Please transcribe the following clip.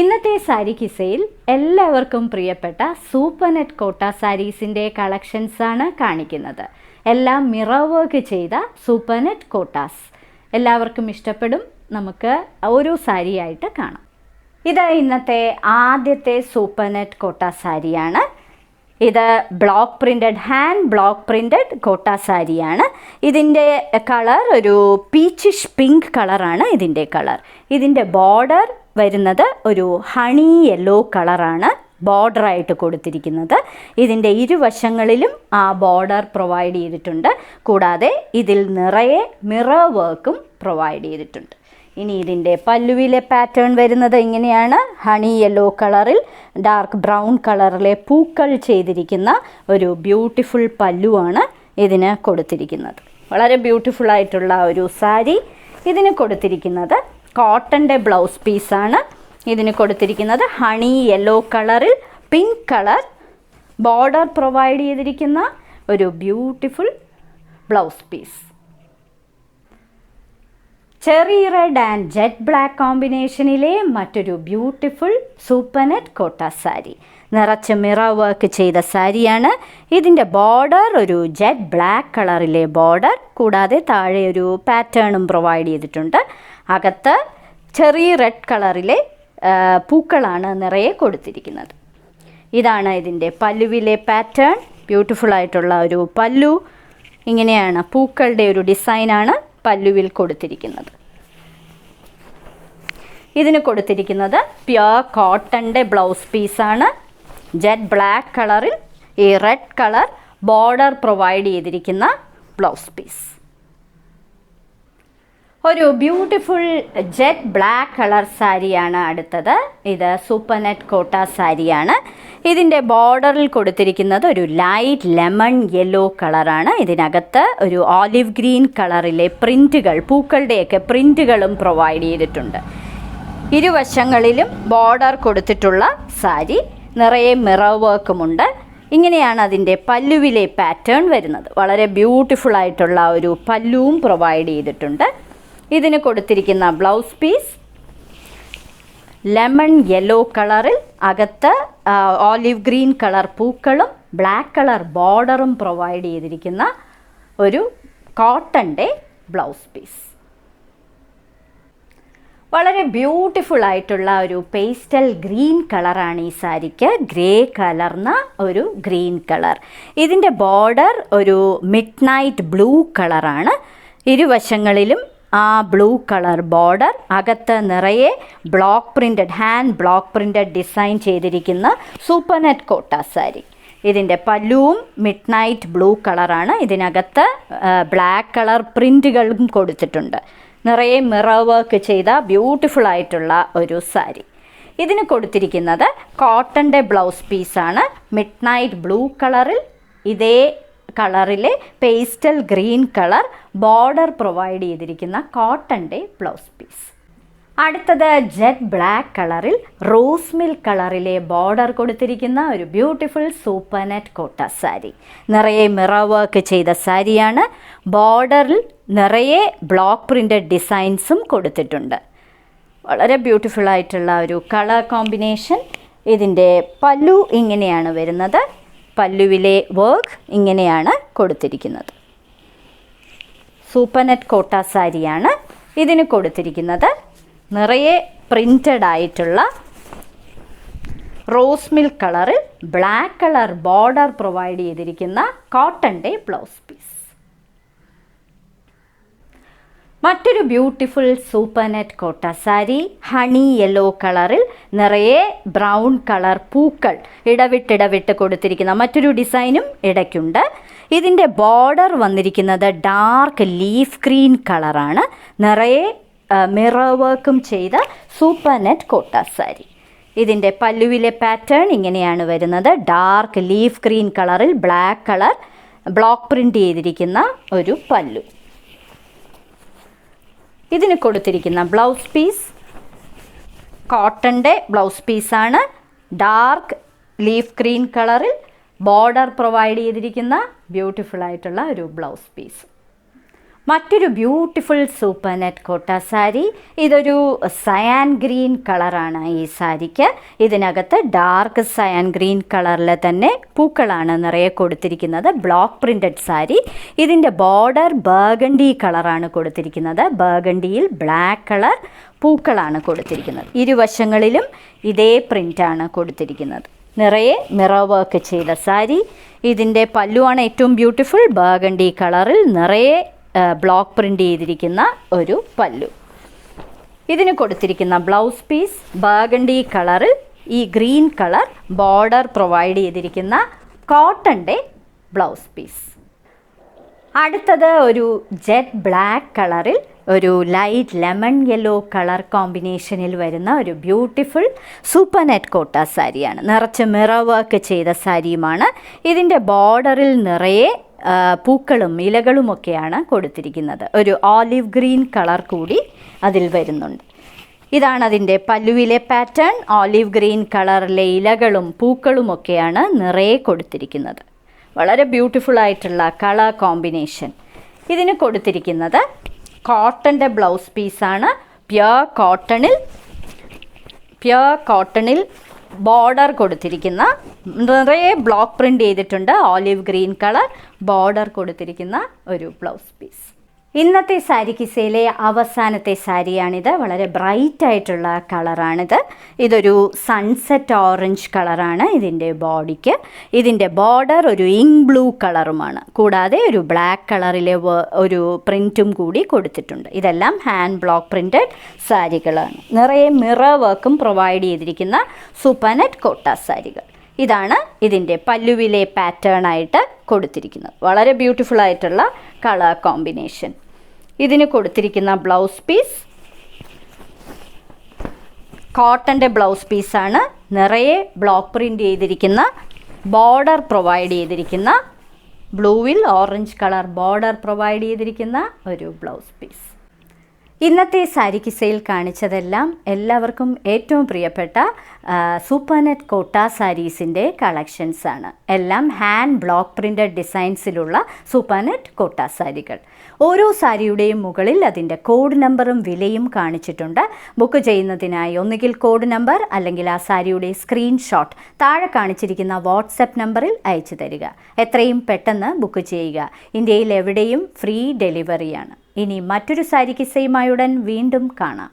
ഇന്നത്തെ സാരി കിസയിൽ എല്ലാവർക്കും പ്രിയപ്പെട്ട സൂപ്പർ നെറ്റ് കോട്ട സാരീസിൻ്റെ കളക്ഷൻസാണ് കാണിക്കുന്നത്. എല്ലാം മിറർ വർക്ക് ചെയ്ത സൂപ്പർ നെറ്റ് കോട്ടാസ് എല്ലാവർക്കും ഇഷ്ടപ്പെടും. നമുക്ക് ഓരോ സാരിയായിട്ട് കാണാം. ഇത് ഇന്നത്തെ ആദ്യത്തെ സൂപ്പർ നെറ്റ് കോട്ട സാരിയാണ്. ഇത് block printed, hand block printed കോട്ട സാരിയാണ്. ഇതിൻ്റെ കളർ ഒരു പീച്ചിഷ് പിങ്ക് കളറാണ് ഇതിൻ്റെ കളർ. ഇതിൻ്റെ ബോർഡർ വരുന്നത് ഒരു ഹണി യെല്ലോ കളറാണ് ബോർഡറായിട്ട് കൊടുത്തിരിക്കുന്നത്. ഇതിൻ്റെ ഇരുവശങ്ങളിലും ആ ബോർഡർ പ്രൊവൈഡ് ചെയ്തിട്ടുണ്ട്. കൂടാതെ ഇതിൽ നിറയെ മിറർ വർക്കും പ്രൊവൈഡ് ചെയ്തിട്ടുണ്ട്. ഇനി ഇതിൻ്റെ പല്ലുവിലെ പാറ്റേൺ വരുന്നത് ഇങ്ങനെയാണ്. ഹണി യെല്ലോ കളറിൽ ഡാർക്ക് ബ്രൗൺ കളറിലെ പൂക്കൾ ചെയ്തിരിക്കുന്ന ഒരു ബ്യൂട്ടിഫുൾ പല്ലുവാണ് ഇതിന് കൊടുത്തിരിക്കുന്നത്. വളരെ ബ്യൂട്ടിഫുള്ളായിട്ടുള്ള ഒരു സാരി. ഇതിന് കൊടുത്തിരിക്കുന്നത് കോട്ടൻ്റെ ബ്ലൗസ് പീസാണ്. ഇതിന് കൊടുത്തിരിക്കുന്നത് ഹണി യെല്ലോ കളറിൽ പിങ്ക് കളർ ബോർഡർ പ്രൊവൈഡ് ചെയ്തിരിക്കുന്ന ഒരു beautiful blouse piece. Cherry red and jet black കോമ്പിനേഷനിലെ മറ്റൊരു ബ്യൂട്ടിഫുൾ സൂപ്പർ നെറ്റ് കോട്ട സാരി. നിറച്ച് മിറർ വർക്ക് ചെയ്ത സാരിയാണ്. ഇതിൻ്റെ ബോർഡർ ഒരു ജെറ്റ് ബ്ലാക്ക് കളറിലെ ബോർഡർ, കൂടാതെ താഴെ ഒരു പാറ്റേണും പ്രൊവൈഡ് ചെയ്തിട്ടുണ്ട്. അകത്ത് ചെറി റെഡ് കളറിലെ പൂക്കളാണ് നിറയെ കൊടുത്തിരിക്കുന്നത്. ഇതാണ് ഇതിൻ്റെ പല്ലുവിലെ പാറ്റേൺ. ബ്യൂട്ടിഫുള്ളായിട്ടുള്ള ഒരു പല്ലു. ഇങ്ങനെയാണ് പൂക്കളുടെ ഒരു ഡിസൈനാണ് പല്ലുവിൽ കൊടുത്തിരിക്കുന്നത്. ഇതിന് കൊടുത്തിരിക്കുന്നത് പ്യുർ കോട്ടൻ്റെ ബ്ലൗസ് പീസാണ്. ജെറ്റ് ബ്ലാക്ക് കളറിൽ ഈ റെഡ് കളർ ബോർഡർ പ്രൊവൈഡ് ചെയ്തിരിക്കുന്ന ബ്ലൗസ് പീസ്. ഒരു ബ്യൂട്ടിഫുൾ ജെറ്റ് ബ്ലാക്ക് കളർ സാരിയാണ് അടുത്തത്. ഇത് സൂപ്പർ നെറ്റ് കോട്ട സാരിയാണ്. ഇതിൻ്റെ ബോർഡറിൽ കൊടുത്തിരിക്കുന്നത് ഒരു ലൈറ്റ് ലെമൺ യെല്ലോ കളറാണ്. ഇതിനകത്ത് ഒരു ഓലിവ് ഗ്രീൻ കളറിലെ പ്രിൻറ്റുകൾ, പൂക്കളുടെയൊക്കെ പ്രിൻറ്റുകളും പ്രൊവൈഡ് ചെയ്തിട്ടുണ്ട്. ഇരുവശങ്ങളിലും ബോർഡർ കൊടുത്തിട്ടുള്ള സാരി. നിറയെ മിറർ വർക്കുമുണ്ട്. ഇങ്ങനെയാണ് അതിൻ്റെ പല്ലുവിലെ പാറ്റേൺ വരുന്നത്. വളരെ ബ്യൂട്ടിഫുൾ ആയിട്ടുള്ള ഒരു പല്ലുവും പ്രൊവൈഡ് ചെയ്തിട്ടുണ്ട്. ഇതിന് കൊടുത്തിരിക്കുന്ന ബ്ലൗസ് പീസ് ലെമൺ യെല്ലോ കളറിൽ അകത്ത് ഓലിവ് ഗ്രീൻ കളർ പൂക്കളും ബ്ലാക്ക് കളർ ബോർഡറും പ്രൊവൈഡ് ചെയ്തിരിക്കുന്ന ഒരു കോട്ടൻ്റെ ബ്ലൗസ് പീസ്. വളരെ ബ്യൂട്ടിഫുൾ ആയിട്ടുള്ള ഒരു പേസ്റ്റൽ ഗ്രീൻ കളറാണ് ഈ സാരിക്ക്. ഗ്രേ കലർന്ന ഒരു ഗ്രീൻ കളർ. ഇതിൻ്റെ ബോർഡർ ഒരു മിഡ് നൈറ്റ് ബ്ലൂ കളറാണ്. ഇരുവശങ്ങളിലും ആ ബ്ലൂ കളർ ബോർഡർ. അകത്ത് നിറയെ block printed, hand block printed design ചെയ്തിരിക്കുന്ന സൂപ്പർ നെറ്റ് കോട്ട സാരി. ഇതിൻ്റെ പല്ലുവും മിഡ് നൈറ്റ് ബ്ലൂ കളറാണ്. ഇതിനകത്ത് ബ്ലാക്ക് കളർ പ്രിൻറ്റുകളും കൊടുത്തിട്ടുണ്ട്. നിറയെ മിറർ വർക്ക് ചെയ്ത ബ്യൂട്ടിഫുൾ ആയിട്ടുള്ള ഒരു സാരി. ഇതിന് കൊടുത്തിരിക്കുന്നത് കോട്ടൻ്റെ ബ്ലൗസ് പീസാണ്. മിഡ് നൈറ്റ് ബ്ലൂ കളറിൽ ഇതേ കളറിലെ pastel green colour border provide ചെയ്തിരിക്കുന്ന കോട്ടൻ്റെ ബ്ലൗസ് പീസ്. അടുത്തത് ജെറ്റ് ബ്ലാക്ക് കളറിൽ റോസ് മിൽക്ക് കളറിലെ ബോർഡർ കൊടുത്തിരിക്കുന്ന ഒരു ബ്യൂട്ടിഫുൾ സൂപ്പർ നെറ്റ് കോട്ട സാരി. നിറയെ മിറർ വർക്ക് ചെയ്ത സാരിയാണ്. ബോർഡറിൽ നിറയെ ബ്ലോക്ക് പ്രിൻറ്റഡ് ഡിസൈൻസും കൊടുത്തിട്ടുണ്ട്. വളരെ ബ്യൂട്ടിഫുൾ ആയിട്ടുള്ള ഒരു കളർ കോമ്പിനേഷൻ. ഇതിൻ്റെ പല്ലു ഇങ്ങനെയാണ് വരുന്നത്. പല്ലുവിലെ വർക്ക് ഇങ്ങനെയാണ് കൊടുത്തിരിക്കുന്നത്. സൂപ്പർ നെറ്റ് കോട്ട സാരിയാണ്. ഇതിന് കൊടുത്തിരിക്കുന്നത് നിറയെ പ്രിൻറ്റഡ് ആയിട്ടുള്ള റോസ് മിൽക്ക് കളറിൽ ബ്ലാക്ക് കളർ ബോർഡർ പ്രൊവൈഡ് ചെയ്തിരിക്കുന്ന കോട്ടൻ്റെ ബ്ലൗസ് പീസ്. മറ്റൊരു ബ്യൂട്ടിഫുൾ സൂപ്പർ നെറ്റ് കോട്ട സാരി. ഹണി യെല്ലോ കളറിൽ നിറയെ ബ്രൗൺ കളർ പൂക്കൾ ഇടവിട്ടിടവിട്ട് കൊടുത്തിരിക്കുന്ന മറ്റൊരു ഡിസൈനും ഇടയ്ക്കുണ്ട്. ഇതിൻ്റെ ബോർഡർ വന്നിരിക്കുന്നത് ഡാർക്ക് ലീഫ് ഗ്രീൻ കളറാണ്. നിറയെ മിറർ വർക്കും ചെയ്ത സൂപ്പർ നെറ്റ് കോട്ട സാരി. ഇതിൻ്റെ പല്ലുവിലെ പാറ്റേൺ ഇങ്ങനെയാണ് വരുന്നത്. ഡാർക്ക് ലീഫ് ഗ്രീൻ കളറിൽ ബ്ലാക്ക് കളർ ബ്ലോക്ക് പ്രിൻ്റ് ചെയ്തിരിക്കുന്ന ഒരു പല്ലു. ഇതിന് കൊടുത്തിരിക്കുന്ന ബ്ലൗസ് പീസ് കോട്ടൻ്റെ ബ്ലൗസ് പീസാണ്. ഡാർക്ക് ലീഫ് ഗ്രീൻ കളറിൽ ബോർഡർ പ്രൊവൈഡ് ചെയ്തിരിക്കുന്ന ബ്യൂട്ടിഫുൾ ആയിട്ടുള്ള ഒരു ബ്ലൗസ് പീസ്. മറ്റൊരു ബ്യൂട്ടിഫുൾ സൂപ്പർ നെറ്റ് കോട്ട സാരി. ഇതൊരു സയാൻ ഗ്രീൻ കളറാണ് ഈ സാരിക്ക്. ഇതിനകത്ത് ഡാർക്ക് സയാൻ ഗ്രീൻ കളറിൽ തന്നെ പൂക്കളാണ് നിറയെ കൊടുത്തിരിക്കുന്നത്. Block printed sari. ഇതിൻ്റെ ബോർഡർ ബർഗണ്ടി കളറാണ് കൊടുത്തിരിക്കുന്നത്. ബർഗണ്ടിയിൽ ബ്ലാക്ക് കളർ പൂക്കളാണ് കൊടുത്തിരിക്കുന്നത്. ഇരുവശങ്ങളിലും ഇതേ പ്രിൻ്റാണ് കൊടുത്തിരിക്കുന്നത്. നിറയെ മിറർ വർക്ക് ചെയ്ത സാരി. ഇതിൻ്റെ പല്ലുവാണ് ഏറ്റവും ബ്യൂട്ടിഫുൾ. ബർഗണ്ടി കളറിൽ നിറയെ ബ്ലോക്ക് പ്രിൻ്റ് ചെയ്തിരിക്കുന്ന ഒരു പല്ലു. ഇതിന് കൊടുത്തിരിക്കുന്ന ബ്ലൗസ് പീസ് ബർഗണ്ടി കളറിൽ ഈ ഗ്രീൻ കളർ ബോർഡർ പ്രൊവൈഡ് ചെയ്തിരിക്കുന്ന കോട്ടൻ്റെ ബ്ലൗസ് പീസ്. അടുത്തത് ഒരു ജെറ്റ് ബ്ലാക്ക് കളറിൽ ഒരു ലൈറ്റ് ലെമൺ യെല്ലോ കളർ കോമ്പിനേഷനിൽ വരുന്ന ഒരു ബ്യൂട്ടിഫുൾ സൂപ്പർ നെറ്റ് കോട്ട സാരിയാണ്. നിറച്ച് മിറർ വർക്ക് ചെയ്ത സാരിയുമാണ്. ഇതിൻ്റെ ബോർഡറിൽ നിറയെ പൂക്കളും ഇലകളുമൊക്കെയാണ് കൊടുത്തിരിക്കുന്നത്. ഒരു ഓലിവ് ഗ്രീൻ കളർ കൂടി അതിൽ വരുന്നുണ്ട്. ഇതാണ് അതിൻ്റെ പല്ലുവിലെ പാറ്റേൺ. ഓലിവ് ഗ്രീൻ കളറിലെ ഇലകളും പൂക്കളുമൊക്കെയാണ് നിറയെ കൊടുത്തിരിക്കുന്നത്. വളരെ ബ്യൂട്ടിഫുൾ ആയിട്ടുള്ള കളർ കോമ്പിനേഷൻ. ഇതിന് കൊടുത്തിരിക്കുന്നത് കോട്ടൻ്റെ ബ്ലൗസ് പീസാണ്. പ്യുർ കോട്ടണിൽ ബോർഡർ കൊടുത്തിരിക്കുന്ന നിറയെ ബ്ലോക്ക് പ്രിൻ്റ് ചെയ്തിട്ടുണ്ട്. ഓലിവ് ഗ്രീൻ കളർ ബോർഡർ കൊടുത്തിരിക്കുന്ന ഒരു ബ്ലൗസ് പീസ്. ഇന്നത്തെ സാരി കിസയിലെ അവസാനത്തെ സാരിയാണിത്. വളരെ ബ്രൈറ്റ് ആയിട്ടുള്ള കളറാണിത്. ഇതൊരു സൺസെറ്റ് ഓറഞ്ച് കളറാണ് ഇതിൻ്റെ ബോഡിക്ക്. ഇതിൻ്റെ ബോർഡർ ഒരു ഇങ്ക് ബ്ലൂ കളറുമാണ്. കൂടാതെ ഒരു ബ്ലാക്ക് കളറിലെ ഒരു പ്രിൻറ്റും കൂടി കൊടുത്തിട്ടുണ്ട്. ഇതെല്ലാം ഹാൻഡ് ബ്ലോക്ക് പ്രിൻറ്റഡ് സാരികളാണ്. നിറയെ മിറർ വർക്കും പ്രൊവൈഡ് ചെയ്തിരിക്കുന്ന സൂപ്പർ നെറ്റ് കോട്ട സാരികൾ. ഇതാണ് ഇതിൻ്റെ പല്ലുവിലെ പാറ്റേൺ ആയിട്ട് കൊടുത്തിരിക്കുന്നത്. വളരെ ബ്യൂട്ടിഫുൾ ആയിട്ടുള്ള കളർ കോമ്പിനേഷൻ. ഇതിന് കൊടുത്തിരിക്കുന്ന ബ്ലൗസ് പീസ് കോട്ടൻ്റെ ബ്ലൗസ് പീസാണ്. നിറയെ ബ്ലോക്ക് പ്രിൻ്റ് ചെയ്തിരിക്കുന്ന ബോർഡർ പ്രൊവൈഡ് ചെയ്തിരിക്കുന്ന ബ്ലൂവിൽ ഓറഞ്ച് കളർ ബോർഡർ പ്രൊവൈഡ് ചെയ്തിരിക്കുന്ന ഒരു ബ്ലൗസ് പീസ്. ഇന്നത്തെ സാരി കിസയിൽ കാണിച്ചതെല്ലാം എല്ലാവർക്കും ഏറ്റവും പ്രിയപ്പെട്ട സൂപ്പർ നെറ്റ് കോട്ട സാരീസിൻ്റെ കളക്ഷൻസാണ്. എല്ലാം ഹാൻഡ് ബ്ലോക്ക് പ്രിൻറ്റഡ് ഡിസൈൻസിലുള്ള സൂപ്പർ നെറ്റ് കോട്ട സാരികൾ. ഓരോ സാരിയുടെയും മുകളിൽ അതിൻ്റെ കോഡ് നമ്പറും വിലയും കാണിച്ചിട്ടുണ്ട്. ബുക്ക് ചെയ്യുന്നതിനായി ഒന്നുകിൽ കോഡ് നമ്പർ അല്ലെങ്കിൽ ആ സാരിയുടെ സ്ക്രീൻഷോട്ട് താഴെ കാണിച്ചിരിക്കുന്ന വാട്സപ്പ് നമ്പറിൽ അയച്ചു തരിക. എത്രയും പെട്ടെന്ന് ബുക്ക് ചെയ്യുക. ഇന്ത്യയിൽ എവിടെയും ഫ്രീ ഡെലിവറിയാണ്. ഇനി മറ്റൊരു സാരി കിസ്സയുമായി ഉടൻ വീണ്ടും കാണാം.